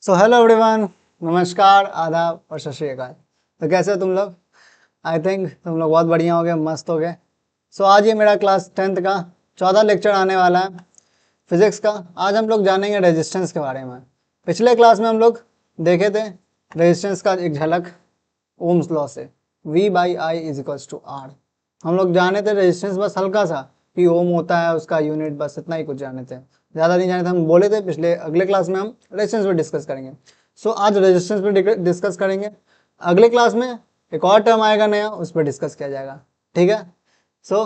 So hello everyone, नमस्कार, आदाब और सत श्री अकाल। तो कैसे हो तुम लोग? आई थिंक तुम लोग बहुत बढ़िया हो गए, मस्त हो गए। सो आज ये मेरा क्लास 10th का 14 लेक्चर आने वाला है फिजिक्स का। आज हम लोग जानेंगे रेजिस्टेंस के बारे में। पिछले क्लास में हम लोग देखे थे रेजिस्टेंस का एक झलक ओम्स लॉ से, V by I is equals to R. हम लोग जाने थे रेजिस्टेंस बस हल्का सा कि ओम होता है उसका यूनिट, बस इतना ही कुछ जाने थे, ज़्यादा नहीं जाने थे। हम बोले थे पिछले अगले क्लास में हम रेजिस्टेंस पे डिस्कस करेंगे। सो आज रेजिस्टेंस पे डिस्कस करेंगे। अगले क्लास में एक और टर्म आएगा नया, उस पर डिस्कस किया जाएगा। ठीक है। सो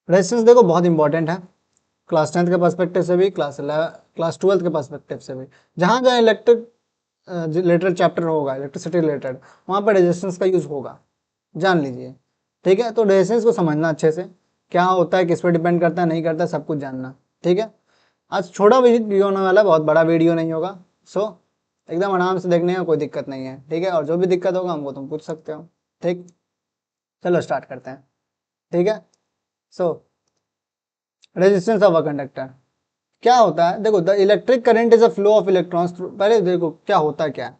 रेजिस्टेंस देखो बहुत इंपॉर्टेंट है, क्लास 10th के पर्सपेक्टिव से भी, क्लास 12th के पर्सपेक्टिव से भी। जहाँ जहाँ इलेक्ट्रिक रिलेटेड चैप्टर होगा, इलेक्ट्रिसिटी रिलेटेड, वहाँ पर रेजिस्टेंस का यूज़ होगा, जान लीजिए। ठीक है। तो रेजिस्टेंस को समझना अच्छे से, क्या होता है, किस पर डिपेंड करता है, नहीं करता, सब कुछ जानना। ठीक है। आज छोटा वीडियो होने वाला है, बहुत बड़ा वीडियो नहीं होगा। सो एकदम आराम से देखने का, कोई दिक्कत नहीं है। ठीक है। और जो भी दिक्कत होगा हमको तुम पूछ सकते हो। ठीक, चलो स्टार्ट करते हैं। ठीक है। So resistance of a conductor क्या होता है? देखो, the electric current is a flow of electrons. पहले देखो क्या होता है, क्या है।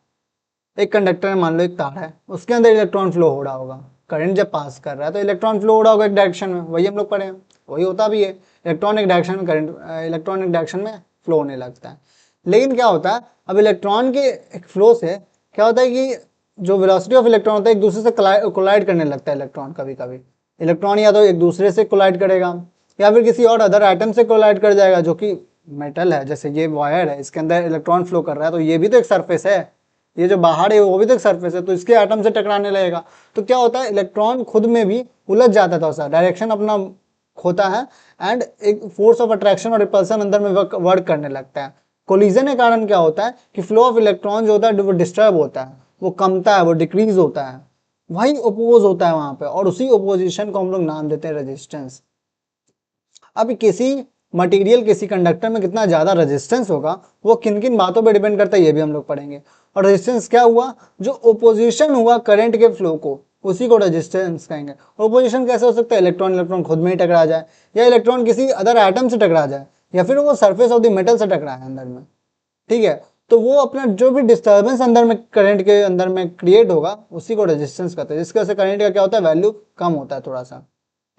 एक कंडक्टर में मान लो एक तार है, उसके अंदर इलेक्ट्रॉन फ्लो हो रहा होगा। करंट जब पास कर रहा है तो इलेक्ट्रॉन फ्लो हो रहा होगा एक डायरेक्शन में, वही हम लोग पढ़े हैं, वही होता भी है। इलेक्ट्रॉन एक डायरेक्शन में, करंट इलेक्ट्रॉन एक डायरेक्शन में फ्लो होने लगता है। लेकिन क्या होता है, अब इलेक्ट्रॉन के एक फ्लो से क्या होता है कि जो वेलोसिटी ऑफ इलेक्ट्रॉन होता है एक दूसरे से कोलाइड करने लगता है। इलेक्ट्रॉन कभी कभी इलेक्ट्रॉन या तो एक दूसरे से कोलाइड करेगा या फिर किसी और अदर आइटम से कोलाइड कर जाएगा, जो कि मेटल है। जैसे ये वायर है, इसके अंदर इलेक्ट्रॉन फ्लो कर रहा है, तो ये भी तो एक सरफेस है, ये जो बाहर है वो भी तो एक सरफेस है, तो इसके एटम से टकराने लगेगा। तो क्या होता है, इलेक्ट्रॉन खुद में भी उलझ जाता था, उसका डायरेक्शन अपना खोता है, एंड एक फोर्स ऑफ अट्रैक्शन और रिपल्सन अंदर में वर्क करने लगता है। कोलिजन के कारण क्या होता है कि फ्लो ऑफ इलेक्ट्रॉन जो होता है वो डिस्टर्ब होता है, वो कमता है, वो डिक्रीज होता है, वही ओपोज होता है वहां पे, और उसी ओपोजिशन को हम लोग नाम देते हैं रेजिस्टेंस। अब किसी मटेरियल, किसी कंडक्टर में कितना ज्यादा रेजिस्टेंस होगा, वो किन किन बातों पे डिपेंड करता है, ये भी हम लोग पढ़ेंगे। और रेजिस्टेंस क्या हुआ, जो ओपोजिशन हुआ करंट के फ्लो को, उसी को रेजिस्टेंस कहेंगे। ओपोजिशन कैसे हो सकता है? इलेक्ट्रॉन इलेक्ट्रॉन खुद में ही टकरा जाए, या इलेक्ट्रॉन किसी अदर एटम से टकरा जाए, या फिर वो सरफेस ऑफ द मेटल से टकराए अंदर में। ठीक है। तो वो अपना जो भी डिस्टर्बेंस अंदर में, करंट के अंदर में क्रिएट होगा, उसी को रेजिस्टेंस कहते हैं, जिसकी वजह से करंट का क्या होता है, वैल्यू कम होता है थोड़ा सा।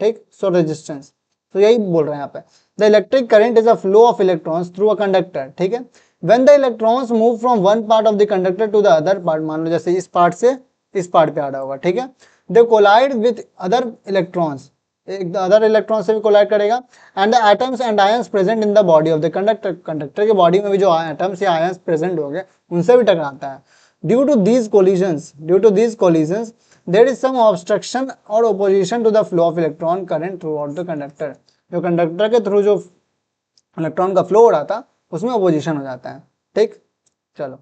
ठीक। सो रेजिस्टेंस, तो यही बोल रहे हैं यहाँ पे, the electric current is a flow of electrons through a conductor. ठीक है। When the electrons move from one part of the conductor to the other part, मान लो जैसे इस पार्ट से इस पार्ट पे आ रहा होगा। ठीक है। दे कोलाइड विद अदर इलेक्ट्रॉन्स, एक अदर इलेक्ट्रॉन से भी कोलाइड करेगा, and the atoms and ions present in the body of the conductor, conductor के बॉडी में भी जो एटम्स या आयंस प्रेजेंट हो गए, उनसे भी टकराता है। Due to these collisions there is some obstruction or opposition to the flow of electron current throughout the conductor। जो कंडक्टर के थ्रू जो इलेक्ट्रॉन का फ्लो हो रहा था, उसमें अपोजिशन हो जाता है। ठीक। चलो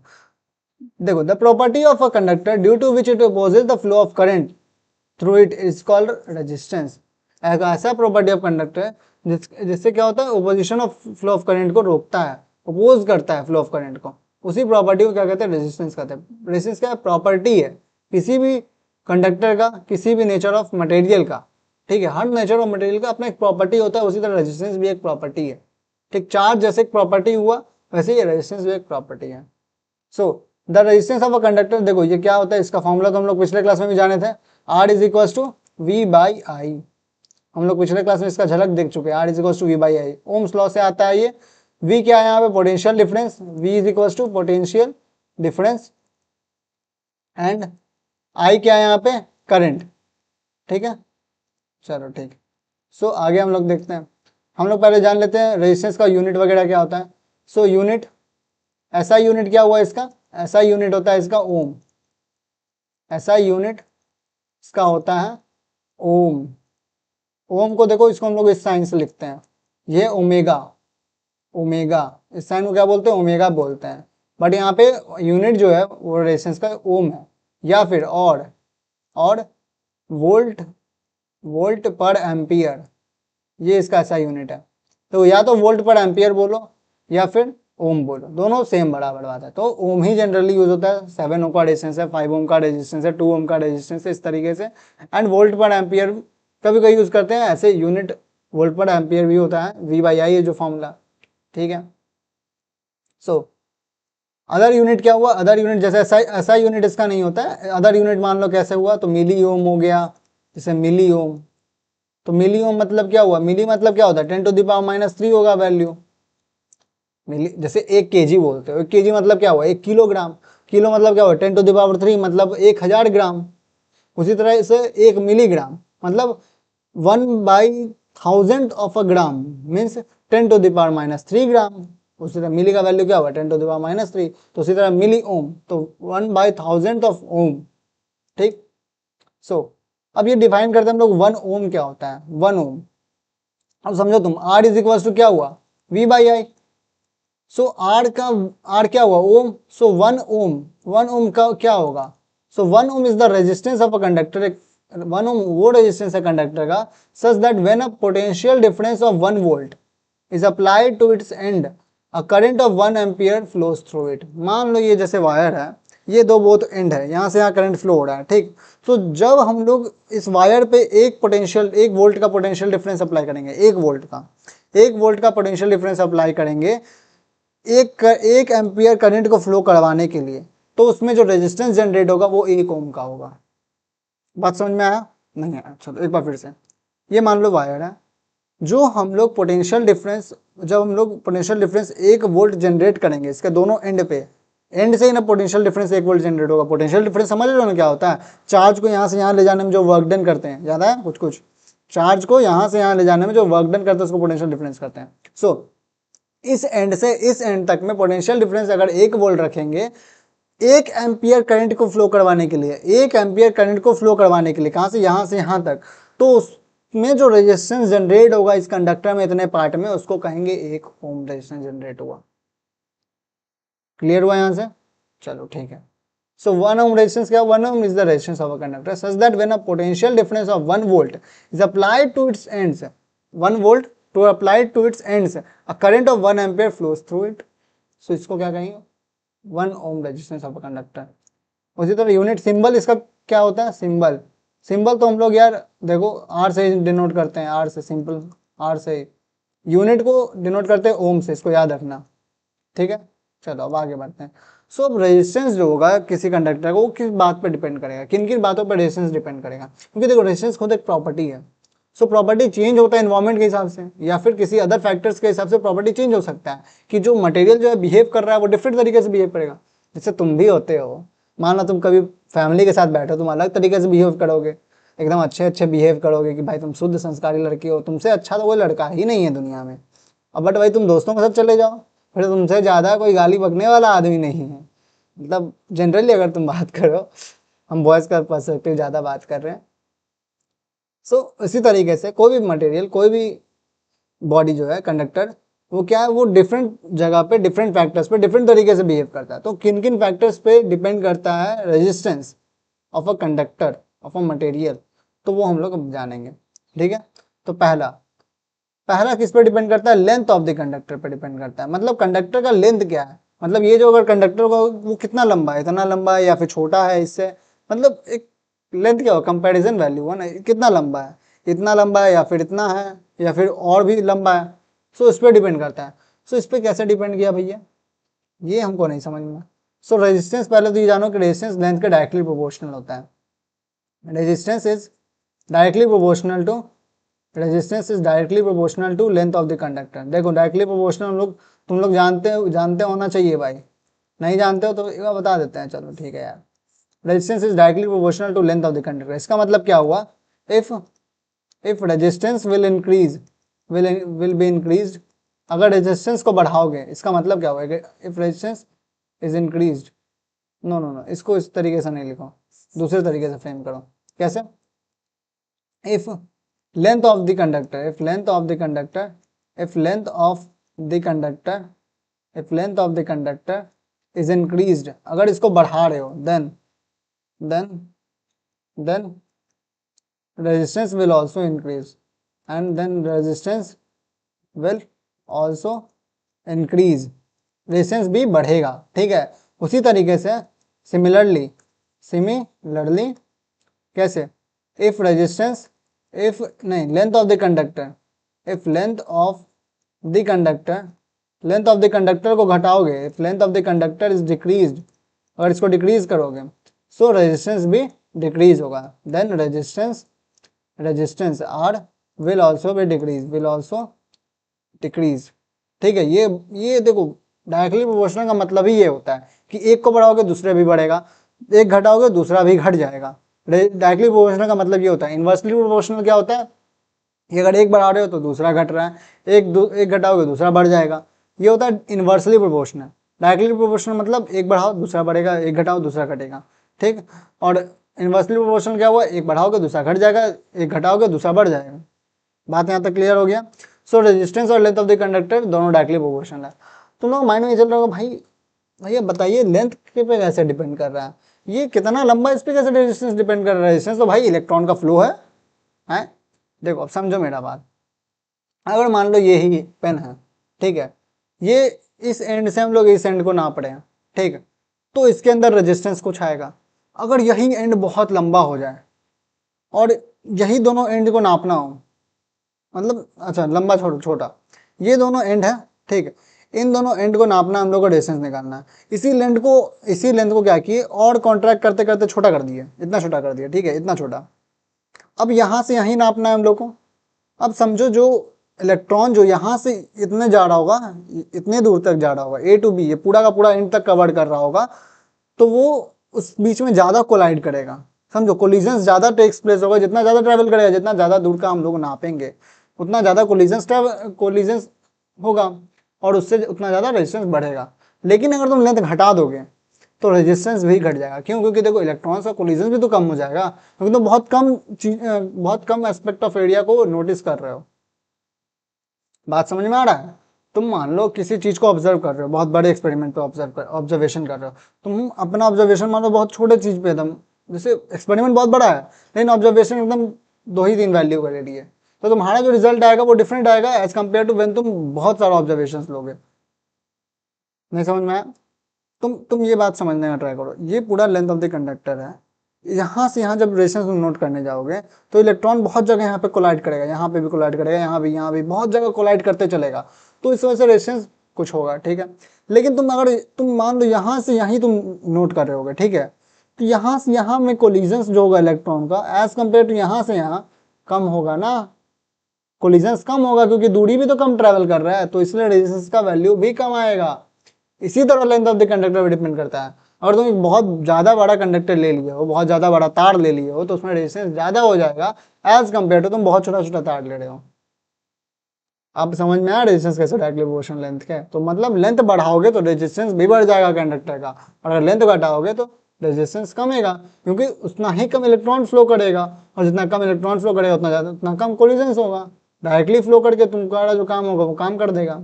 देखो, the property of a conductor due to which it opposes the flow of current through it is called resistance. ऐसा प्रॉपर्टी ऑफ कंडक्टर जिससे क्या होता है, opposition of flow of current को रोकता है, अपोज करता है फ्लो ऑफ करंट को, उसी प्रॉपर्टी को क्या कहते हैं, रेजिस्टेंस कहते हैं। रेजिस्टेंस क्या प्रॉपर्टी है किसी भी कंडक्टर का, किसी भी नेचर ऑफ मटेरियल का। ठीक है। हर नेचर ऑफ मटेरियल का अपना एक प्रॉपर्टी होता है, उसी तरह रेजिस्टेंस भी एक प्रॉपर्टी है। ठीक। चार्ज जैसे एक प्रॉपर्टी हुआ, वैसे ही रेजिस्टेंस भी एक प्रॉपर्टी है। So the resistance of a conductor, देखो ये क्या होता है, इसका फॉर्मूला तो हम लोग पिछले क्लास में भी जाने थे, R is equal to V by I. हम लोग पिछले क्लास में इसका झलक देख चुके हैं, R is equal to V by I. Ohm's law से आता है ये। V क्या है यहाँ पे, potential difference, V is equal to potential difference, and I क्या है यहाँ पे, करंट। ठीक है। चलो ठीक। सो आगे हम लोग देखते हैं। हम लोग पहले जान लेते हैं रेजिस्टेंस का यूनिट वगैरह क्या होता है। सो यूनिट, ऐसा यूनिट क्या हुआ इसका, ऐसा यूनिट होता है इसका ओम। ऐसा यूनिट इसका होता है ओम। ओम को देखो, इसको हम लोग इस साइन से लिखते हैं, ये ओमेगा। ओमेगा इस साइन को क्या बोलते हैं, ओमेगा बोलते हैं। बट यहाँ पे यूनिट जो है वो रेजिस्टेंस का ओम है, या फिर और वोल्ट, वोल्ट पर एम्पियर, ये इसका ऐसा यूनिट है। तो या तो वोल्ट पर एम्पियर बोलो या फिर ओम बोलो, दोनों सेम बराबर बात है। तो ओम ही जनरली यूज होता है। 7 ओम का रेजिस्टेंस है, 5 ओम का रेजिस्टेंस है, 2 ओम का रेजिस्टेंस है, इस तरीके से। एंड वोल्ट पर एम्पियर कभी कभी यूज करते हैं, ऐसे यूनिट वोल्ट पर एम्पियर भी होता है, V बाई आई है जो फॉर्मूला। ठीक है। सो अदर यूनिट क्या हुआ, अदर यूनिट जैसे ऐसा यूनिट इसका नहीं होता है, अदर यूनिट मान लो कैसे हुआ, तो मिली ओम हो गया, जैसे मिली ओम, तो मिली ओम मतलब क्या हुआ, मिली मतलब क्या होता है 10⁻³ होगा वैल्यू, मिली जैसे 1 kg बोलते हो, 1 kg मतलब क्या हुआ 1 किलोग्राम, किलो मतलब क्या हुआ 10⁻³ मतलब 1000 ग्राम। उसी तरह से 1 मिलीग्राम मतलब 1/1000 ऑफ अ ग्राम मीन्स 10⁻³ ग्राम। उसी तरह मिली का वैल्यू क्या हुआ 10⁻³ तो उसी तरह मिली ओम तो 1/1000 ऑफ ओम। ठीक, सो अब ये डिफाइन करते हैं हम लोग 1 ओम क्या होता है, 1 ओम। अब समझो तुम R इज इक्वल टू क्या हुआ V/I, सो आर क्या हुआ ओम, सो 1 ओम, 1 ओम का क्या होगा, so 1 ohm is the resistance of a conductor, 1 ohm वो रेजिस्टेंस है कंडक्टर का, such that when a potential difference of 1 volt is applied to its end a current of 1 ampere flows through it. मान लो ये जैसे wire है, ये दो बोथ एंड है, यहाँ से यहाँ करंट फ्लो हो रहा है, ठीक, तो जब हम लोग इस वायर पे एक पोटेंशियल 1 वोल्ट का पोटेंशियल डिफरेंस अप्लाई करेंगे, 1 वोल्ट का पोटेंशियल डिफरेंस अप्लाई करेंगे एक एम्पियर करंट को फ्लो करवाने के लिए, तो उसमें जो रेजिस्टेंस जनरेट होगा वो 1 ओम का होगा। बात समझ में आया, नहीं आया, चलो एक बार फिर से, ये मान लो वायर है, जो हम लोग पोटेंशियल डिफरेंस, जब हम लोग पोटेंशियल डिफरेंस 1 वोल्ट जनरेट करेंगे इसके दोनों एंड पे, एंड से ही ना पोटेंशियल डिफरेंस 1 वोल्ट जनरेट होगा। पोटेंशियल डिफरेंस समझ रहे हो ना क्या होता है, चार्ज को यहाँ से यहाँ ले जाने में जो वर्क डन करते हैं, याद है कुछ कुछ, चार्ज को यहाँ से यहाँ ले जाने में जो वर्क डन करते हैं उसको पोटेंशियल डिफरेंस करते हैं। सो इस एंड से इस एंड तक में पोटेंशियल डिफरेंस अगर 1 वोल्ट रखेंगे, 1 एम्पियर करंट को फ्लो करवाने के लिए, 1 एम्पियर करंट को फ्लो करवाने के लिए कहां से यहां तक, तो उसमें जो रेजिस्टेंस जनरेट होगा इस कंडक्टर में इतने पार्ट में, उसको कहेंगे 1 ओम रेजिस्टेंस जनरेट हुआ। क्लियर हुआ यहां से, चलो ठीक है। सो 1 ओम रेजिस्टेंस क्या, 1 ohm is the resistance of a conductor such that when a potential difference of 1 volt is applied to its ends, 1 volt to applied to its ends a current of 1 ampere flows through it. So इसको क्या कहेंगे 1 ohm resistance of a conductor. उसी तरह unit symbol इसका क्या होता है, symbol, symbol तो हम लोग यार देखो आर से डिनोट करते हैं, आर से सिंपल, आर से यूनिट को डिनोट करते हैं ओम से, इसको याद रखना, ठीक है। चलो अब आगे बढ़ते हैं। सो अब रेजिस्टेंस जो होगा किसी कंडक्टर का वो किस बात पर डिपेंड करेगा, किन किन बातों पर रेजिस्टेंस डिपेंड करेगा, क्योंकि देखो रेजिस्टेंस खुद एक प्रॉपर्टी है। सो प्रॉपर्टी चेंज होता है एनवायरमेंट के हिसाब से या फिर किसी अदर फैक्टर्स के हिसाब से प्रॉपर्टी चेंज हो सकता है, कि जो मटेरियल जो है बिहेव कर रहा है वो डिफरेंट तरीके से बिहेव करेगा। जैसे तुम भी होते हो, मान लो तुम कभी फैमिली के साथ बैठो, तुम अलग तरीके से बिहेव करोगे, एकदम अच्छे अच्छे बिहेव करोगे कि भाई तुम शुद्ध संस्कारी लड़की हो, तुमसे अच्छा तो कोई लड़का ही नहीं है दुनिया में। अब बट भाई तुम दोस्तों के साथ चले जाओ, फिर तुमसे ज़्यादा कोई गाली बकने वाला आदमी नहीं है। मतलब जनरली अगर तुम बात करो, हम बॉयज़ का पर्सपेक्टिव ज़्यादा बात कर रहे हैं। सो इसी तरीके से कोई भी मटेरियल, कोई भी बॉडी जो है कंडक्टर, वो क्या है, वो डिफरेंट जगह पे डिफरेंट फैक्टर्स पे डिफरेंट तरीके से बिहेव करता है। तो किन किन फैक्टर्स पे डिपेंड करता है resistance of a conductor of a material, तो वो हम लोग अब जानेंगे, ठीक है। तो पहला पहला किस पे डिपेंड करता है, लेंथ ऑफ द कंडक्टर पे डिपेंड करता है। मतलब कंडक्टर का लेंथ क्या है, मतलब ये जो अगर कंडक्टर का वो कितना लंबा है, इतना लंबा है या फिर छोटा है इससे, मतलब एक लेंथ क्या हो, कंपैरिजन वैल्यू है ना, कितना लंबा है, इतना लंबा है या फिर इतना है या फिर और भी लंबा है। सो इस पर डिपेंड करता है। सो इस पर कैसे डिपेंड किया भैया, ये हमको नहीं समझ में। सो रेजिस्टेंस, पहले तो ये जानो कि रेजिस्टेंस लेंथ के डायरेक्टली प्रोपोर्शनल होता है। Resistance is directly proportional to resistance is directly proportional to length of the conductor. देखो डायरेक्टली प्रोपोर्शनल हम लोग, तुम लोग जानते होना चाहिए भाई, नहीं जानते हो तो एक बार बता देते हैं, चलो ठीक है यार। Resistance is directly proportional to length of the conductor. इसका मतलब क्या हुआ, if if resistance will increase, will be increased, अगर रेजिस्टेंस को बढ़ाओगे इसका मतलब क्या होगा, if resistance is increased, no no no, इसको इस तरीके से नहीं लिखो, दूसरे तरीके से फ्रेम करो। कैसे, if length of the conductor, if length of the conductor, if length of the conductor, if length of the conductor is increased, अगर इसको बढ़ा रहे हो, then resistance will also increase, and then resistance will also increase, resistance भी बढ़ेगा, ठीक है। उसी तरीके से सिमिलरली कैसे, इफ रेजिस्टेंस, इफ नहीं, length of the conductor, if length of the conductor length of the conductor को घटाओगे, if length of the conductor is decreased, अगर इसको डिक्रीज करोगे सो रेजिस्टेंस भी डिक्रीज होगा, then resistance R will also be decrease, will also decrease. ठीक है, ये देखो डायरेक्टली प्रोपोर्शनल का मतलब ही ये होता है कि एक को बढ़ाओगे दूसरा भी बढ़ेगा, एक घटाओगे दूसरा भी घट जाएगा। डायरेक्टली प्रोपोर्शनल का मतलब ये होता है। इन्वर्सली प्रोपोर्शनल क्या होता है कि अगर एक बढ़ा रहे हो तो दूसरा घट रहा है, एक घटाओगे दूसरा बढ़ जाएगा, ये होता है इन्वर्सली प्रोपोर्शनल। डायरेक्टली प्रोपोर्शनल मतलब एक बढ़ाओ दूसरा बढ़ेगा, एक घटाओ दूसरा घटेगा। ठीक, और इन्वर्सली प्रोपोर्शनल क्या हुआ, एक बढ़ाओगे दूसरा घट जाएगा, एक घटाओगे दूसरा बढ़ जाएगा। बात यहाँ तक क्लियर हो गया। सो रेजिस्टेंस और लेंथ ऑफ द कंडक्टर दोनों डायरेक्टली प्रोपोर्शनल है। तुम लोग माइंड में चल रहा होगा भाई भैया बताइए लेंथ के पे कैसे डिपेंड कर रहा है, ये कितना लंबा इस पे कैसे रेजिस्टेंस डिपेंड कर रहा है। रेजिस्टेंस तो भाई इलेक्ट्रॉन का फ्लो है? देखो अब समझो मेरा बात, अगर मान लो ये ही पेन है, ठीक है, ये इस एंड से हम लोग इस एंड को नाप रहे हैं, ठीक है, तो इसके अंदर रेजिस्टेंस कुछ आएगा। अगर यही एंड बहुत लंबा हो जाए और यही दोनों एंड को नापना हो, मतलब अच्छा लंबा छोटा, ये दोनों एंड है, ठीक है, इन दोनों एंड को नापना, हम लोग को रेजिस्टेंस निकालना है। इसी लेंथ को क्या किए और कॉन्ट्रैक्ट करते करते छोटा कर दिए, इतना छोटा कर दिया, ठीक है, इतना छोटा। अब यहाँ से यहीं नापना है हम लोग को। अब समझो जो इलेक्ट्रॉन जो यहाँ से इतने जा रहा होगा, इतने दूर तक जा रहा होगा, ए टू बी, ये पूरा का पूरा एंड तक कवर कर रहा होगा, तो वो उस बीच में ज़्यादा कोलाइड करेगा। समझो कोलिजन्स ज़्यादा टेक्स प्लेस होगा, जितना ज़्यादा ट्रैवल करेगा, जितना ज़्यादा दूर का हम लोग नापेंगे उतना ज़्यादा कोलिजन्स होगा और उससे उतना ज़्यादा रेजिस्टेंस बढ़ेगा। लेकिन अगर तुम लेंथ घटा दोगे तो रेजिस्टेंस भी घट जाएगा। क्यों? क्योंकि देखो इलेक्ट्रॉन्स का कोलिजन भी तो कम हो जाएगा, क्योंकि तुम बहुत कम एस्पेक्ट ऑफ एरिया को नोटिस कर रहे हो। बात समझ में आ रहा है? तुम मान लो किसी चीज को ऑब्जर्व कर रहे हो, बहुत बड़े एक्सपेरिमेंट पे ऑब्जर्वेशन कर रहे हो, तुम अपना ऑब्जर्वेशन मान लो बहुत छोटे चीज पे एकदम, जैसे एक्सपेरिमेंट बहुत बड़ा है लेकिन ऑब्जर्वेशन एकदम 2 ही 3 वैल्यू का ले रही है, तो तुम्हारा जो रिजल्ट आएगा वो डिफरेंट आएगा एज कम्पेयर टू व्हेन तुम बहुत सारा ऑब्जर्वेशन लोगे। नहीं समझ में आया? तुम ये बात समझने का ट्राई करो, ये पूरा लेंथ ऑफ द कंडक्टर है, यहाँ से यहाँ जब रेजिस्टेंस नोट करने जाओगे तो इलेक्ट्रॉन बहुत जगह यहाँ पे कोलाइड करेगा, यहाँ पे भी कोलाइड करेगा, यहाँ भी बहुत जगह कोलाइड करते चलेगा, तो इस वजह से रेजिस्टेंस कुछ होगा, ठीक है। लेकिन तुम मान लो यहाँ से यहीं तुम नोट कर रहे होगे, ठीक है, तो यहाँ से यहाँ में कोलिजन्स जो होगा इलेक्ट्रॉन का एज कम्पेयर टू यहाँ से यहाँ कम होगा ना, कोलिजन्स कम होगा क्योंकि दूरी भी तो कम ट्रेवल कर रहा है, तो इसलिए रेजिस्टेंस का वैल्यू भी कम आएगा। इसी तरह लेंथ ऑफ द कंडक्टर पे डिपेंड करता है। अगर तुम एक बहुत ज़्यादा बड़ा कंडक्टर ले लिए हो, बहुत ज़्यादा बड़ा तार ले लिए हो, तो उसमें रेजिस्टेंस ज़्यादा हो जाएगा एज कम्पेयर टू तुम बहुत छोटा छोटा तार ले रहे हो। अब समझ में आया रेजिस्टेंस कैसे डायरेक्टली प्रोपोर्शनल लेंथ के? तो मतलब लेंथ बढ़ाओगे तो रेजिस्टेंस भी बढ़ जाएगा कंडक्टर का, और अगर लेंथ घटाओगे तो रेजिस्टेंस कमेगा, क्योंकि उतना ही कम इलेक्ट्रॉन फ्लो करेगा, और जितना कम इलेक्ट्रॉन फ्लो करेगा उतना कम कोलिजन्स होगा। डायरेक्टली फ्लो करके तुम्हारा जो काम होगा वो काम कर देगा।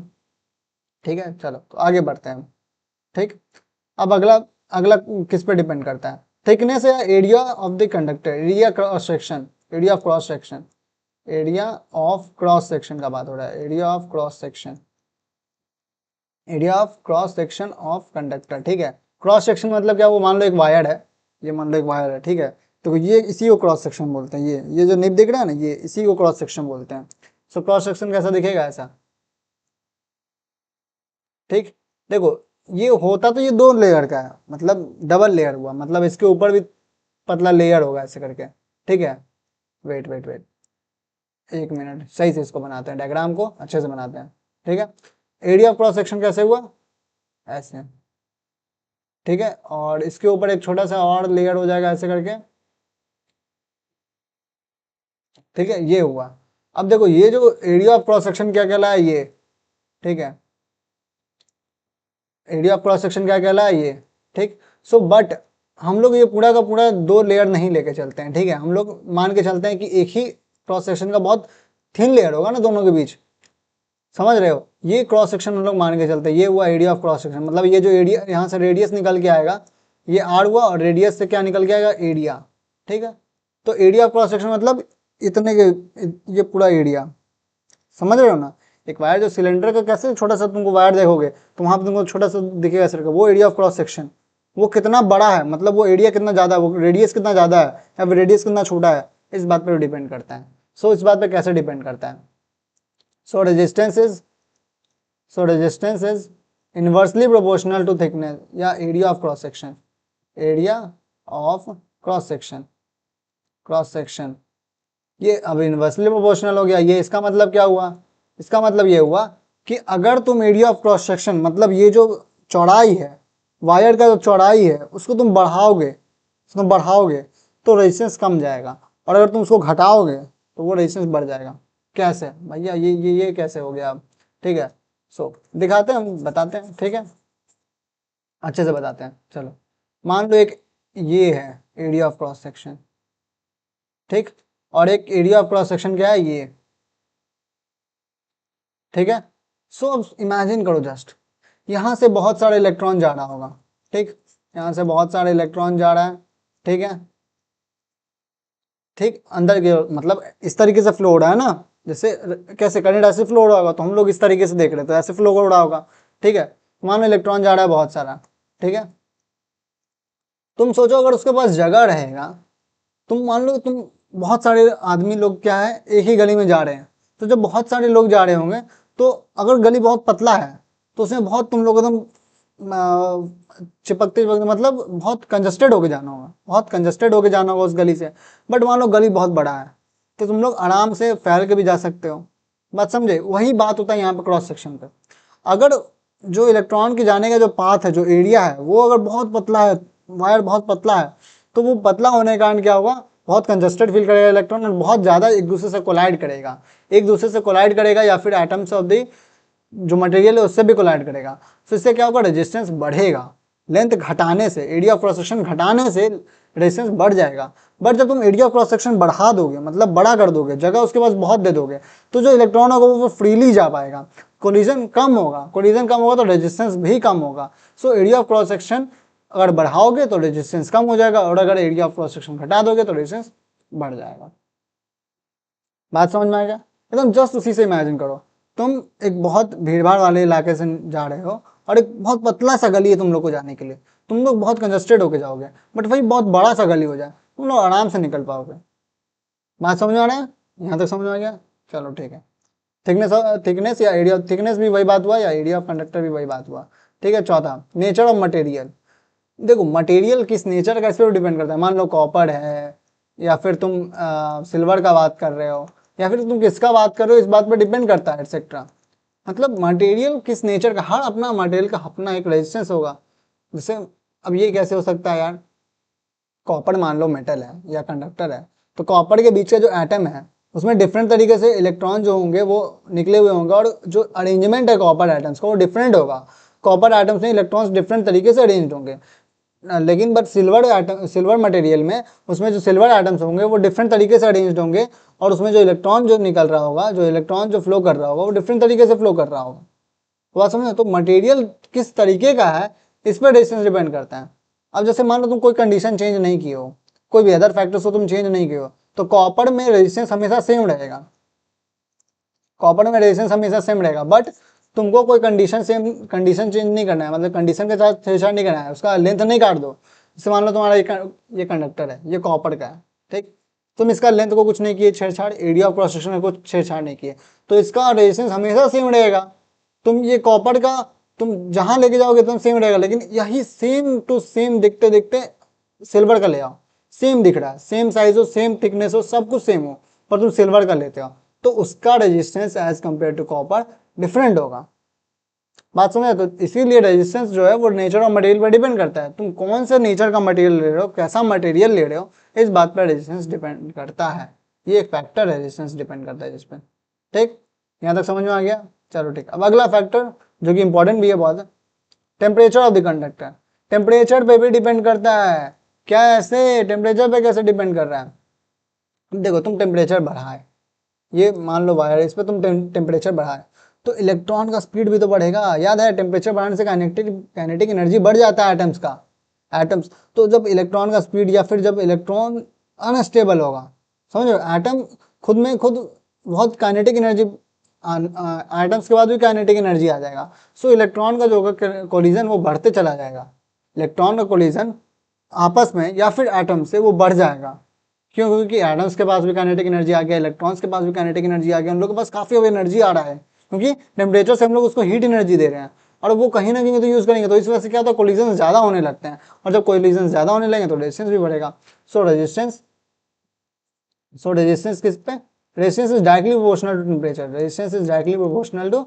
ठीक है, चलो तो आगे बढ़ते हैं। ठीक, अब अगला अगला किस पे डिपेंड करता है? थिकनेस या area of the conductor, area cross section, area of cross section, area of cross section का बात हो रहा है, area of cross section, area of cross section of conductor. ठीक है, क्रॉस सेक्शन मतलब क्या? वो मान लो एक वायर है, ये मान लो एक वायर है, ठीक है, तो ये इसी को क्रॉस सेक्शन बोलते हैं। ये जो निब दिख रहा है ना, ये इसी को क्रॉस सेक्शन बोलते हैं। सो क्रॉस सेक्शन कैसा दिखेगा? ऐसा। ठीक, देखो ये होता तो ये 2 लेयर का है, मतलब डबल लेयर हुआ, मतलब इसके ऊपर भी पतला लेयर होगा ऐसे करके। ठीक है, वेट वेट वेट, 1 मिनट, सही से इसको बनाते हैं, डायग्राम को अच्छे से बनाते हैं। ठीक है, एरिया ऑफ क्रॉस सेक्शन कैसे हुआ? ऐसे। ठीक है, और इसके ऊपर एक छोटा सा और लेयर हो जाएगा ऐसे करके। ठीक है, ये हुआ। अब देखो ये जो एरिया ऑफ क्रॉस सेक्शन क्या कहला है? ये, ठीक है, एरिया ऑफ क्रॉस सेक्शन क्या कहला है? ये। ठीक, सो बट हम लोग ये पूरा का पूरा 2 लेयर नहीं लेके चलते हैं। ठीक है, हम लोग मान के चलते हैं कि एक ही क्रॉस सेक्शन का बहुत थिन लेयर होगा ना दोनों के बीच, समझ रहे हो? ये क्रॉस सेक्शन हम लोग मान के चलते हैं। ये हुआ एरिया ऑफ क्रॉस सेक्शन, मतलब ये जो एरिया यहाँ से रेडियस निकल के आएगा, ये आर हुआ, और रेडियस से क्या निकल के आएगा? एरिया। ठीक है, तो एरिया ऑफ क्रॉस सेक्शन मतलब इतने के, ये पूरा एरिया, समझ रहे हो ना? एक वायर जो सिलेंडर का कैसे छोटा सा तुमको वायर देखोगे तो वहां पर तुमको छोटा सा दिखेगा सर का, वो एरिया ऑफ क्रॉस सेक्शन। वो कितना बड़ा है, मतलब वो एरिया कितना ज्यादा है, वो रेडियस कितना ज्यादा है या फिर रेडियस कितना छोटा है, इस बात पर डिपेंड करता है। सो इस बात पे कैसे डिपेंड करता है? So resistance is so resistance is inversely proportional to thickness या area of cross section, area of cross section, cross section ये अब इनवर्सली प्रोपोर्शनल हो गया। ये इसका मतलब क्या हुआ, इसका मतलब ये हुआ कि अगर तुम एरिया ऑफ क्रॉस सेक्शन मतलब ये जो चौड़ाई है, वायर का जो चौड़ाई है उसको तुम बढ़ाओगे, उसको बढ़ाओगे तो रेजिस्टेंस कम जाएगा, और अगर तुम उसको घटाओगे तो वो रेजिस्टेंस बढ़ जाएगा। कैसे भैया, ये कैसे हो गया अब, ठीक है। सो दिखाते हैं, हम बताते हैं, ठीक है, अच्छे से बताते हैं। चलो मान लो एक ये है एरिया ऑफ क्रॉस सेक्शन, ठीक, और एक एरिया ऑफ क्रॉस सेक्शन क्या है, ये, ठीक है। सो अब इमेजिन करो जस्ट, यहाँ से बहुत सारे इलेक्ट्रॉन जा रहा होगा, ठीक, यहाँ से बहुत सारे इलेक्ट्रॉन जा रहा है, ठीक है, ठीक, अंदर के मतलब इस तरीके से फ्लो हो रहा है ना, जैसे कैसे करंट ऐसे फ्लो हो रहा होगा, तो हम लोग इस तरीके से देख रहे थे, ऐसे फ्लो हो रहा होगा, ठीक है। मान लो इलेक्ट्रॉन जा रहा है बहुत सारा, ठीक है। तुम सोचो अगर उसके पास जगह रहेगा, तुम मान लो तुम बहुत सारे आदमी लोग क्या है एक ही गली में जा रहे हैं, तो जब बहुत सारे लोग जा रहे होंगे तो अगर गली बहुत पतला है तो उसमें बहुत तुम लोग एकदम चिपकते चिपकते मतलब बहुत कंजस्टेड होके जाना होगा, बहुत कंजस्टेड होके जाना होगा उस गली से। बट मान लो गली बहुत बड़ा है तो तुम लोग आराम से फैल के भी जा सकते हो, बात समझे। वही बात होता है यहाँ पे क्रॉस सेक्शन पे। अगर जो इलेक्ट्रॉन के जाने का जो पाथ है, जो एरिया है, वो अगर बहुत पतला है, वायर बहुत पतला है, तो वो पतला होने के कारण क्या होगा, बहुत कंजस्टेड फील करेगा इलेक्ट्रॉन और बहुत ज़्यादा एक दूसरे से कोलाइड करेगा, एक दूसरे से कोलाइड करेगा, या फिर एटम्स ऑफ द जो मटेरियल है उससे भी कोलाइड करेगा। तो इससे क्या होगा, रेजिस्टेंस बढ़ेगा, लेंथ घटाने से, एरिया ऑफ क्रॉस सेक्शन घटाने से रेजिस्टेंस बढ़ जाएगा। बट जब तुम एरिया ऑफ क्रॉस सेक्शन बढ़ा दोगे, मतलब बड़ा कर दोगे, जगह उसके पास बहुत दे दोगे, तो जो इलेक्ट्रॉन होगा वो फ्रीली जा पाएगा, कोलिजन कम होगा, कोलिजन कम होगा तो रेजिस्टेंस भी कम होगा। So area of cross section अगर बढ़ाओगे तो रेजिस्टेंस कम हो जाएगा, और अगर एरिया ऑफ क्रॉस सेक्शन घटा दोगे तो रेजिस्टेंस बढ़ जाएगा। बात समझ में आ गया, एकदम जस्ट उसी से इमेजिन करो, तुम एक बहुत भीड़ भाड़ वाले इलाके से जा रहे हो और एक बहुत पतला सा गली है तुम लोग को जाने के लिए, तुम लोग बहुत कंजस्टेड होके जाओगे, बट वही बहुत बड़ा सा गली हो जाए, तुम लोग आराम से निकल पाओगे। बात समझ में आ रहा है, यहाँ तक समझ में आ गया, चलो ठीक है। थिकनेस, थिकनेस या एरिया, थिकनेस भी वही बात हुआ या एरिया ऑफ कंडक्टर भी वही बात हुआ, ठीक है। चौथा, नेचर ऑफ मटेरियल। देखो मटेरियल किस नेचर का, इस पर डिपेंड करता है। मान लो कॉपर है, या फिर तुम सिल्वर का बात कर रहे हो, या फिर तुम किसका बात कर रहे हो, इस बात पर डिपेंड करता है, एक्सेट्रा। मतलब मटेरियल किस नेचर का, हर अपना मटेरियल का अपना एक रेजिस्टेंस होगा। जैसे अब ये कैसे हो सकता है यार, कॉपर मान लो मेटल है या कंडक्टर है, तो कॉपर के बीच का जो एटम है उसमें डिफरेंट तरीके से इलेक्ट्रॉन जो होंगे वो निकले हुए होंगे, और जो अरेंजमेंट है कॉपर एटम्स का वो डिफरेंट होगा। कॉपर एटम्स में इलेक्ट्रॉन्स डिफरेंट तरीके से अरेंज होंगे, लेकिन but silver atom, silver material में उसमें जो सिल्वर एटम्स होंगे वो डिफरेंट तरीके से अरेंज्ड होंगे, और उसमें जो इलेक्ट्रॉन जो निकल रहा होगा, जो इलेक्ट्रॉन जो फ्लो कर रहा होगा वो डिफरेंट तरीके से फ्लो कर रहा होगा। तो बात समझो, तो मटेरियल किस तरीके का है इस पर रेजिस्टेंस डिपेंड करता है। अब जैसे मान लो तुम कोई कंडीशन चेंज नहीं किए हो, कोई भी अदर फैक्टर्स को तुम चेंज नहीं किए हो, तो कॉपर में रेजिस्टेंस हमेशा सेम रहेगा, कॉपर में रेजिस्टेंस हमेशा सेम रहेगा। बट तुमको कोई कंडीशन सेम, कंडीशन चेंज नहीं करना है, मतलब कंडीशन के साथ छेड़छाड़ नहीं करना है, उसका लेंथ नहीं काट दो। जैसे मान लो तुम्हारा ये कंडक्टर है, ये कॉपर का है, ठीक, तुम इसका लेंथ को कुछ नहीं किए छेड़छाड़, एरिया ऑफ क्रॉस सेक्शन में कुछ छेड़छाड़ नहीं किए, तो इसका रेजिस्टेंस हमेशा सेम रहेगा। तुम ये कॉपर का तुम जहां लेके जाओगे तुम सेम रहेगा, लेकिन यही सेम टू सेम दिखते दिखते सिल्वर का ले आओ, सेम दिख रहा है, सेम साइज हो, सेम थिकनेस हो, सब कुछ सेम हो, पर तुम सिल्वर का लेते हो तो उसका resistance as compare to copper different होगा। बात समझे, तो इसीलिए रेजिस्टेंस जो है वो नेचर ऑफ मटेरियल पर डिपेंड करता है, तुम कौन से नेचर का मटेरियल ले रहे हो, कैसा मटेरियल ले रहे हो, इस बात पर रेजिस्टेंस डिपेंड करता है। ये एक फैक्टर है, रेजिस्टेंस डिपेंड करता है जिस पर, ठीक, यहाँ तक समझ में आ गया। चलो ठीक, अब अगला फैक्टर जो कि इंपॉर्टेंट भी है बहुत, temperature of the conductor. Temperature पे भी डिपेंड करता है। क्या ऐसे टेम्परेचर पे कैसे डिपेंड कर रहा है, देखो तुम टेम्परेचर बढ़ाए, ये मान लो वायर, इस पर तुम टेम्परेचर बढ़ाए तो इलेक्ट्रॉन का स्पीड भी तो बढ़ेगा। याद है टेम्परेचर बढ़ाने से काइनेटिक एनर्जी बढ़ जाता है एटम्स का, एटम्स, तो जब इलेक्ट्रॉन का स्पीड या फिर जब इलेक्ट्रॉन अनस्टेबल होगा, समझ रहे हो, एटम खुद में खुद बहुत काइनेटिक एनर्जी, एटम्स के बाद भी काइनेटिक एनर्जी आ जाएगा। सो इलेक्ट्रॉन का जो होगा कोलिजन वो बढ़ते चला जाएगा, इलेक्ट्रॉन का कोलिजन आपस में या फिर एटम से वो बढ़ जाएगा। क्यों, क्योंकि एटम्स के पास भी काइनेटिक एनर्जी आ गया, इलेक्ट्रॉन्स के पास भी काइनेटिक एनर्जी आ गया, उन लोगों के पास काफी एनर्जी आ रहा है, क्योंकि टेम्परेचर से हम लोग उसको हीट एनर्जी दे रहे हैं और वो कहीं ना कहीं तो यूज़ करेंगे, तो इस वजह से क्या होता है, कोलिजन ज़्यादा होने लगते हैं, और जब कोलिजन ज़्यादा होने लगेंगे तो रेजिस्टेंस भी बढ़ेगा। सो रेजिस्टेंस किस पे, resistance is directly proportional to temperature, resistance is directly proportional to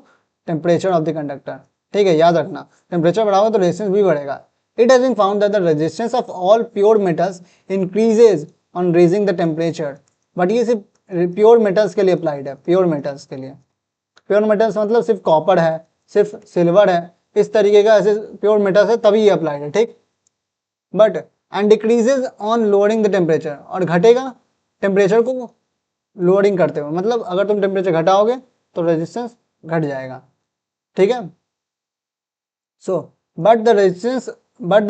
temperature of the conductor. ठीक है, याद रखना, टेम्परेचर बढ़ाओगे तो रेजिस्टेंस भी बढ़ेगा। It has been found that the resistance of all pure metals increases on raising the temperature, but ये सिर्फ pure metals के लिए अप्लाइड है, प्योर मेटल्स के लिए। प्योर मेटल्स मतलब सिर्फ कॉपर है, सिर्फ सिल्वर है, इस तरीके का ऐसे प्योर मेटल्स है तभी ये अप्लाइड है, ठीक। But and decreases on lowering the temperature, और घटेगा टेम्परेचर को लोअरिंग करते हुए, मतलब अगर तुम टेम्परेचर घटाओगे तो रेजिस्टेंस घट जाएगा, ठीक है। So but the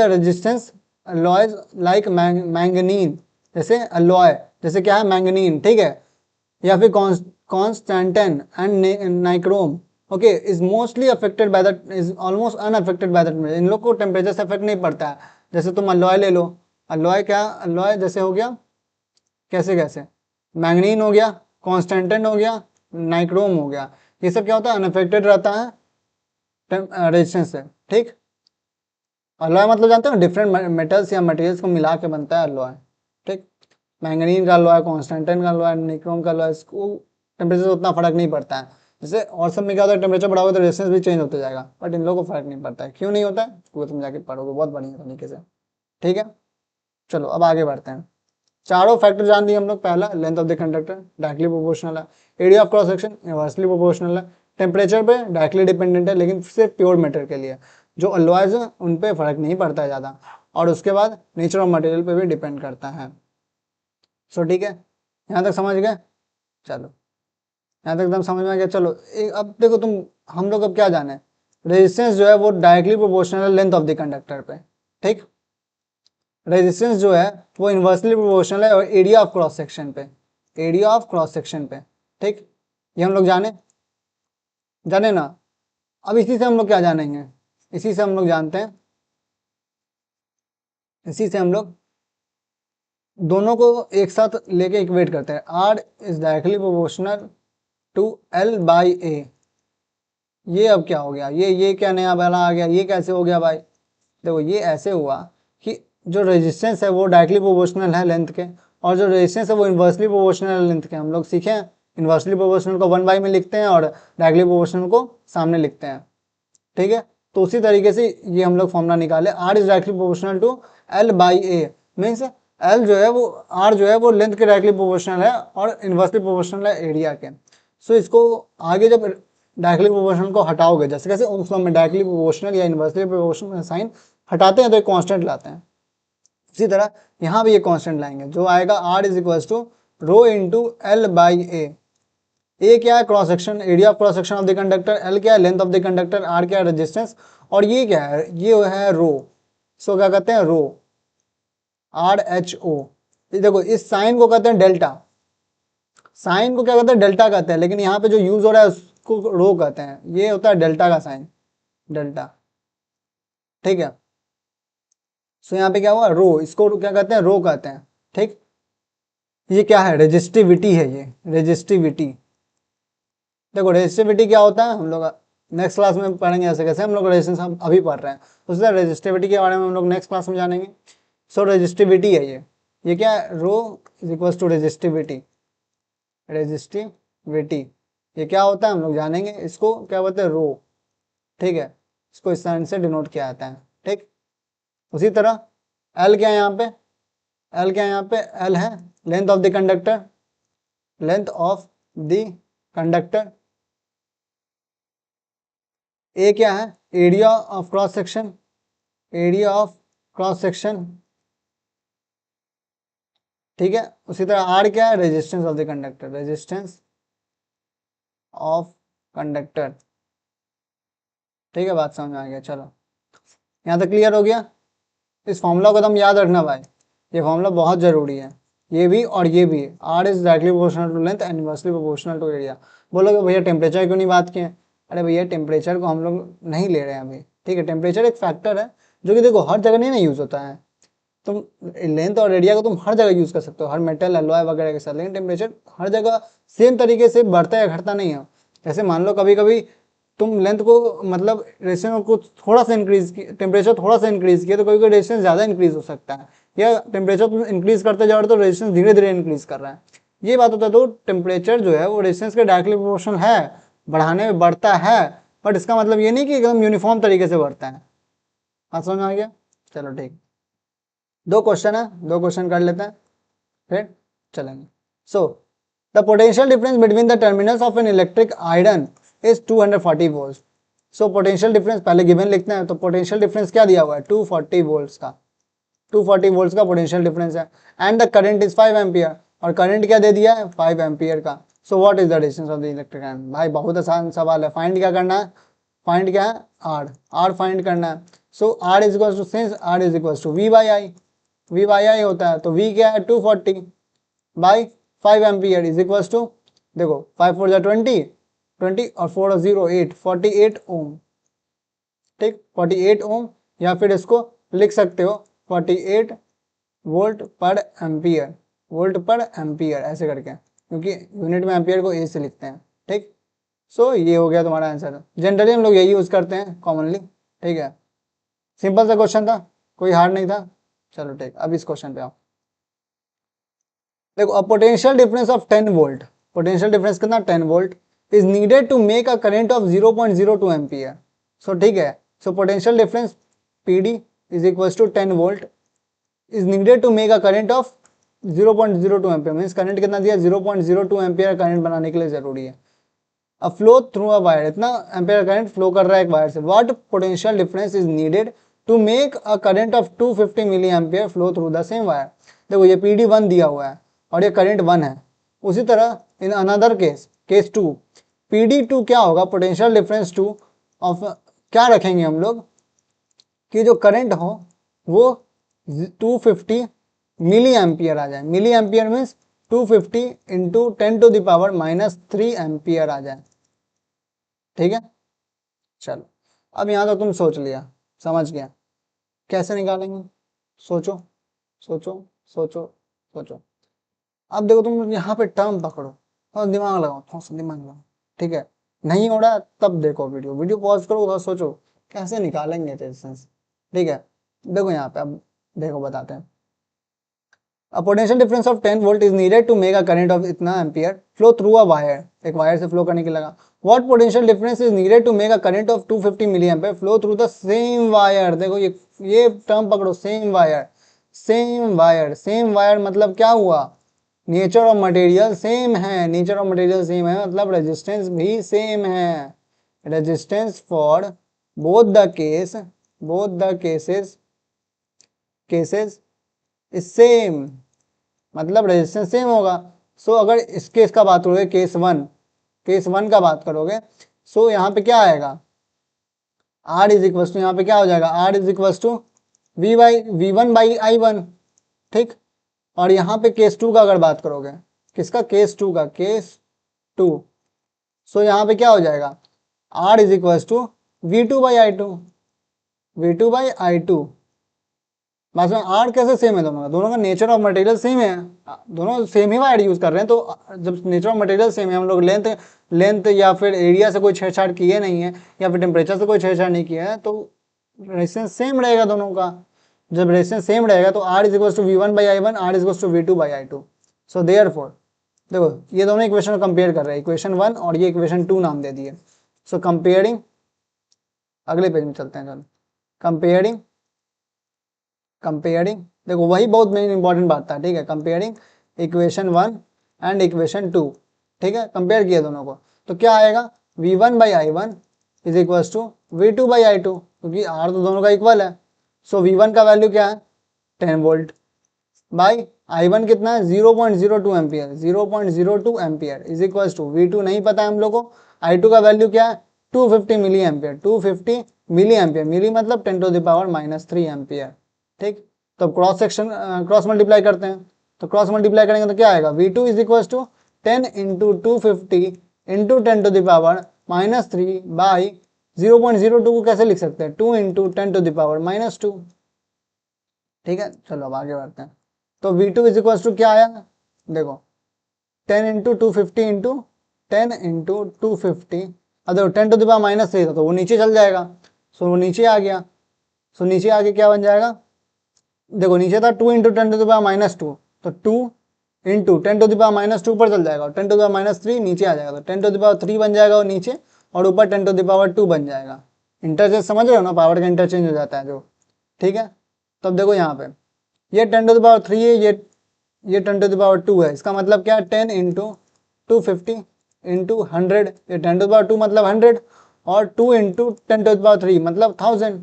resistance alloys like manganin, जैसे अलॉय जैसे क्या है, मैंगनीन, ठीक है, या फिर constantine and nichrome, okay, is mostly affected by that, is almost unaffected by that, इन लोग को टेम्परेचर से अफेक्ट नहीं पड़ता है। जैसे तुम अलॉय ले लो, अलॉय क्या, अलॉय जैसे हो गया, कैसे कैसे, मैंगनीन हो गया, कॉन्स्टेंटाइन हो गया, नाइक्रोम हो गया, ये सब क्या होता है, अनअफेक्टेड रहता है रेजिस्टेंस से, ठीक। अलॉय मतलब जानते हो, डिफरेंट मेटल्स या मटेरियल्स को मिला के बनता है अलॉय, ठीक। मैंगनीन का अलॉय, कॉन्स्टेंटाइन का अलॉय, निक्रोम का अलॉय, इसको टेम्परेचर से उतना फर्क नहीं पड़ता है। जैसे और सब में क्या होता है, टेम्परेचर बढ़ाओगे तो रेजिस्टेंस भी चेंज होता जाएगा, बट इन लोगों को फर्क नहीं पड़ता है। क्यों नहीं होता है, वो तुम जाके पढ़ोगे बहुत बढ़िया तरीके से, ठीक है। चलो अब आगे बढ़ते हैं। चारों फैक्टर जान दिए हम लोग। पहला, length of the conductor directly proportional है, area of cross section inversely proportional है, टेम्परेचर पे डायरेक्टली डिपेंडेंट है, लेकिन सिर्फ प्योर मेटेरियल के लिए, जो अलॉयज है उन पे फर्क नहीं पड़ता है ज़्यादा, और उसके बाद नेचर ऑफ मटेरियल पे भी डिपेंड करता है। सो ठीक है, यहाँ तक समझ गए, चलो यहाँ तक एकदम समझ में आ गया। चलो अब देखो तुम, हम लोग अब क्या जाने, रेजिस्टेंस जो है वो डायरेक्टली प्रोपोर्शनल है लेंथ ऑफ द कंडक्टर पे, ठीक। रेजिस्टेंस जो है वो इन्वर्सली प्रोपोर्शनल है और एरिया ऑफ क्रॉस सेक्शन पे, एरिया ऑफ क्रॉस सेक्शन पे, ठीक। ये हम लोग जाने जाने ना। अब इसी से हम लोग क्या जानेंगे, इसी से हम लोग जानते हैं, इसी से हम लोग दोनों को एक साथ लेके इक्वेट करते हैं। R is directly proportional to L by a. ये अब क्या हो गया, ये क्या नया वाला आ गया, ये कैसे हो गया भाई, देखो ये ऐसे हुआ कि जो रेजिस्टेंस है वो डायरेक्टली प्रोपोर्शनल है लेंथ के, और जो रेजिस्टेंस है वो इन्वर्सली प्रोपोर्शनल है लेंथ के। हम लोग सीखे हैं, इन्वर्सली प्रोपोर्शनल को 1 बाई में लिखते हैं और डायरेक्टली प्रोपोर्शनल को सामने लिखते हैं, ठीक है। तो उसी तरीके से ये हम लोग फॉर्मूला निकाले, R is directly proportional to L by A, means L जो है वो, आर जो है वो लेंथ के डायरेक्टली प्रोपोर्शनल है और इन्वर्सली प्रोपोर्शनल है एरिया के। सो इसको आगे जब डायरेक्टली प्रोपोर्शनल को हटाओगे, जैसे कैसे ओम्स लॉ में डायरेक्टली प्रोपोर्शनल या इन्वर्सली प्रोपोर्शनल साइन हटाते हैं तो एक कांस्टेंट लाते हैं, इसी तरह यहाँ भी ये कांस्टेंट लाएंगे, जो आएगा R is equal to rho into l by a क्या है, cross section, area of cross section of the conductor, l क्या है, length of the conductor, R क्या है, रेजिस्टेंस, और ये क्या है, ये है रो। सो क्या कहते हैं, रो, आर एच ओ। देखो इस साइन को कहते हैं डेल्टा, साइन को क्या कहते हैं, डेल्टा कहते हैं, लेकिन यहाँ पे जो यूज हो रहा है उसको रो कहते हैं, ये होता है डेल्टा का साइन, डेल्टा, ठीक है। सो यहाँ पे क्या हुआ, रो, इसको क्या कहते हैं, रो कहते हैं, ठीक। ये क्या है, रेजिस्टिविटी है, ये रेजिस्टिविटी। देखो रेजिस्टिविटी क्या होता है, हम लोग नेक्स्ट क्लास में पढ़ेंगे, ऐसे कैसे हम लोग रेजिस्टेंस हम अभी पढ़ रहे हैं, तो उससे रेजिस्टिविटी के बारे में हम लोग नेक्स्ट क्लास में जानेंगे। सो रेजिस्टिविटी है ये क्या है, rho is equal to resistivity, resistivity ये क्या होता है हम लोग जानेंगे, इसको क्या बोलते हैं, रो, ठीक है। इसको इस साइन से डिनोट किया जाता है, ठीक। उसी तरह एल क्या है यहाँ पे, एल क्या है यहाँ पे, एल है length of the conductor, length of the conductor. A क्या है, area of cross section, area of cross section, ठीक है। उसी तरह आर क्या है, resistance of the conductor, resistance of conductor, ठीक है। बात समझ में आ गया, चलो यहाँ तक क्लियर हो गया। इस फॉर्मूला को तुम याद रखना भाई, ये फॉर्मूला बहुत जरूरी है, ये भी और ये भी। R is directly proportional to length and inversely proportional to area. बोलोगे भैया टेम्परेचर क्यों नहीं बात किए, अरे भैया टेम्परेचर को हम लोग नहीं ले रहे हैं अभी, ठीक है। टेम्परेचर एक फैक्टर है जो कि देखो हर जगह नहीं ना यूज होता है, तुम लेंथ और एरिया को तुम हर जगह यूज कर सकते हो, हर मेटल अलॉय वगैरह के साथ, लेकिन टेम्परेचर हर जगह सेम तरीके से बढ़ता या घटता नहीं है। जैसे मान लो कभी कभी तुम लेंथ को मतलब रेजिस्टेंस को थोड़ा सा इंक्रीज टेम्परेचर थोड़ा सा इंक्रीज किया तो कभी कभी रेजिस्टेंस ज़्यादा इंक्रीज हो सकता है, या टेम्परेचर तुम इंक्रीज करते जा रहे हो तो रेजिस्टेंस धीरे धीरे इंक्रीज कर रहा है। ये बात होता है। तो टेम्परेचर जो है वो रेजिस्टेंस के डायरेक्टली प्रोपोर्शनल है, बढ़ाने में बढ़ता है, बट इसका मतलब ये नहीं कि एकदम यूनिफॉर्म तरीके से बढ़ता है। बात समझ में आ गया? चलो ठीक, दो क्वेश्चन है, दो क्वेश्चन कर लेते हैं फिर चलेंगे। So the potential difference between the terminals of an electric iron is 240 volt. So potential difference पहले गिवन लिखते हैं, तो पोटेंशियल डिफरेंस क्या दिया हुआ है 240 वोल्ट्स का, 240 वोल्ट्स का पोटेंशियल डिफरेंस है। And the current is 5 ampere, और करंट क्या दे दिया है 5 एम्पियर का। So what is the resistance of the electric iron? भाई बहुत आसान सवाल है, फाइंड क्या करना है, फाइंड क्या है आर फाइंड करना है। So R is equal to, since R is equal to V by I, V by I होता है, तो वी क्या है 240 by 5 ampere is equal to, देखो 5 4 20, 20 और 4 0 8, 48 ओम। ठीक, 48 ओम, या फिर इसको लिख सकते हो 48 वोल्ट पर एम्पियर, वोल्ट पर एम्पियर ऐसे करके, क्योंकि यूनिट में एम्पियर को ए से लिखते हैं। ठीक, सो ये हो गया तुम्हारा आंसर। जनरली हम लोग यही यूज करते हैं कॉमनली। ठीक है, सिंपल सा क्वेश्चन था, कोई हार्ड नहीं था। चलो ठीक, अब इस क्वेश्चन पे आओ। देखो, a potential difference of 10 volt, potential difference कितना 10 volt is needed to make a current of 0.02 ampere. So ठीक है, so potential difference PD is equal to 10 volt is needed to make a current of 0.02 ampere, means current कितना दिया 0.02 ampere current बनाने के लिए जरूरी है। A flow through a wire, इतना एम्पियर करंट फ्लो कर रहा है एक वायर से। What potential difference is needed to make a current of 250 milliampere flow through the same wire. देखो ये पी डी 1 दिया हुआ है और ये करंट 1 है। उसी तरह in another case, case 2, P D 2 क्या होगा, पोटेंशियल डिफरेंस 2 ऑफ, क्या रखेंगे हम लोग कि जो करंट हो वो 250 मिली एम्पियर आ जाए। Milli ampere means 250 into 10⁻³ ampere आ जाए। ठीक है, चलो अब यहाँ तो तुम सोच लिया, समझ गया कैसे निकालेंगे। सोचो सोचो सोचो सोचो। अब देखो तुम यहाँ पे टर्म पकड़ो और दिमाग लगाओ, थोड़ा सा दिमाग लगाओ। ठीक है, नहीं हो रहा तब देखो वीडियो, वीडियो पॉज करो और सोचो कैसे निकालेंगे रेजिस्टेंस। ठीक है, देखो यहाँ पे अब देखो बताते हैं। A potential difference of 10 volt is needed to make a current of इतना ampere flow through a wire, एक वायर से फ्लो करने के लगा। What potential difference is needed to make a current of 250 milliampere flow through the same wire. देखो ये term पकड़ो, same wire, same wire, same wire मतलब क्या हुआ, नेचर ऑफ मटेरियल सेम है, नेचर ऑफ मटेरियल सेम है मतलब resistance भी सेम है। Resistance for both the case, both the cases, cases is same, मतलब रेजिस्टेंस सेम होगा। सो अगर इस केस का बात करोगे, केस वन, केस वन का बात करोगे, सो यहाँ पे क्या आएगा, आर इज इक्वल टू, यहाँ पे क्या हो जाएगा, are is equal to V1/I1। ठीक, और यहाँ पे केस टू का अगर बात करोगे, किसका, केस टू का, केस टू, सो यहाँ पे क्या हो जाएगा, are is equal to V2/I2, V2/I2। बात में आर कैसे सेम है दोनों का नेचर ऑफ मटेरियल सेम है, दोनों सेम ही वायर यूज कर रहे हैं। तो जब नेचर ऑफ मटेरियल सेम है, हम लोग लेंथ लेंथ या फिर एरिया से कोई छेड़छाड़ किए नहीं है, या फिर टेम्परेचर से कोई छेड़छाड़ नहीं किया है, तो रेजिस्टेंस सेम रहेगा दोनों का। जब रेजिस्टेंस सेम रहेगा तो R is equal to V1/I1, R is equal to V2/I2। So therefore देखो ये दोनों इक्वेशन को कंपेयर कर रहे हैं, इक्वेशन 1 और ये इक्वेशन 2 नाम दे दिए। सो कंपेयरिंग, अगले पेज में चलते हैं, चलो कंपेयरिंग, कंपेयरिंग देखो वही बहुत मेन इंपॉर्टेंट बात था। ठीक है, कंपेयरिंग इक्वेशन 1 एंड इक्वेशन 2। ठीक है, कंपेयर किया दोनों को, तो क्या आएगा, V1/I1 is equal to V2/I2, क्योंकि आर तो दोनों का इक्वल है। सो V1 का वैल्यू क्या है 10 वोल्ट बाई I1 कितना है 0.02 ampere, 0.02 ampere is equal to V2 नहीं पता है हम लोग को, I2 का वैल्यू क्या है 250 मिली एम्पियर, 250 मिली एम्पियर, मिली मतलब 10⁻³ एम्पियर। ठीक, तो क्रॉस सेक्शन क्रॉस मल्टीप्लाई करते हैं, तो क्रॉस मल्टीप्लाई करेंगे तो क्या आएगा, V2 is equal to 10 into 250 into 10⁻³ by 0.02 को कैसे लिख सकते हैं 2 इंटू 10⁻²। ठीक है, चलो अब आगे बढ़ते हैं। तो V2 इज इक्वल टू क्या आया, देखो 10 इंटू 250 इंटू 10 इंटू 250, अब देखो 10 टू द पावर माइनस 3 था तो वो नीचे चल जाएगा, सो वो नीचे आ गया। सो नीचे आके क्या बन जाएगा, देखो नीचे था 2 into 10 to the power minus 2, तो 2 into 10 to the power minus 2 पर चल जाएगा और 10 टू द पावर माइनस 3 नीचे आ जाएगा, तो 10 टू द पावर 3 बन जाएगा वो नीचे, और ऊपर 10 टू द पावर 2 बन जाएगा। इंटरचेंज समझ रहे हो ना, पावर का इंटरचेंज हो जाता है जो, ठीक है। तो अब देखो यहाँ पे ये 10 टू द पावर 3 है, ये 10 टू द पावर 2 है, इसका मतलब क्या है 10 इंटू 250 इंटू 100, ये 10 टू द पावर 2 मतलब 100, और 2 इंटू 10 टू द पावर 3 मतलब 1000।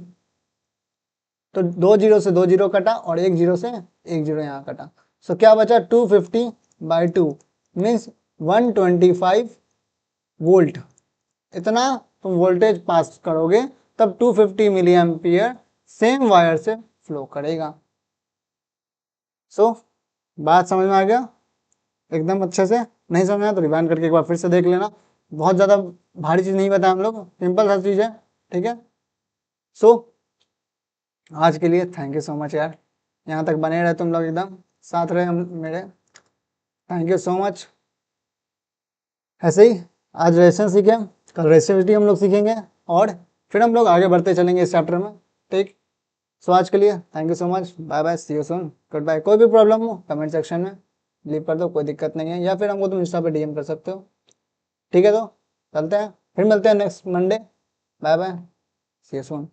तो 2 जीरो से 2 जीरो कटा और 1 जीरो से 1 जीरो यहाँ कटा, सो क्या बचा 250/2 मीन्स 125 वोल्ट। इतना तुम वोल्टेज पास करोगे तब 250 मिली एम्पियर सेम वायर से फ्लो करेगा। सो बात समझ में आ गया एकदम अच्छे से? नहीं समझ में आया तो रिवाइंड करके एक बार फिर से देख लेना, बहुत ज़्यादा भारी चीज़ नहीं बताया हम लोग, सिंपल सा चीज़ है, ठीक है। सो आज के लिए थैंक यू सो मच यार, यहाँ तक बने रहे तुम लोग, एकदम साथ रहे हम मेरे, थैंक यू सो मच। ऐसे ही आज रेशन सीखे, कल रेसिविटी हम लोग सीखेंगे, और फिर हम लोग आगे बढ़ते चलेंगे इस चैप्टर में, ठीक। सो आज के लिए thank you so much, bye bye, see you soon, goodbye. कोई भी प्रॉब्लम हो कमेंट सेक्शन में लीव कर दो, कोई दिक्कत नहीं है, या फिर हमको तुम इंस्टा पे डीएम कर सकते हो, ठीक है। तो चलते हैं, फिर मिलते हैं next Monday, bye bye, see you soon.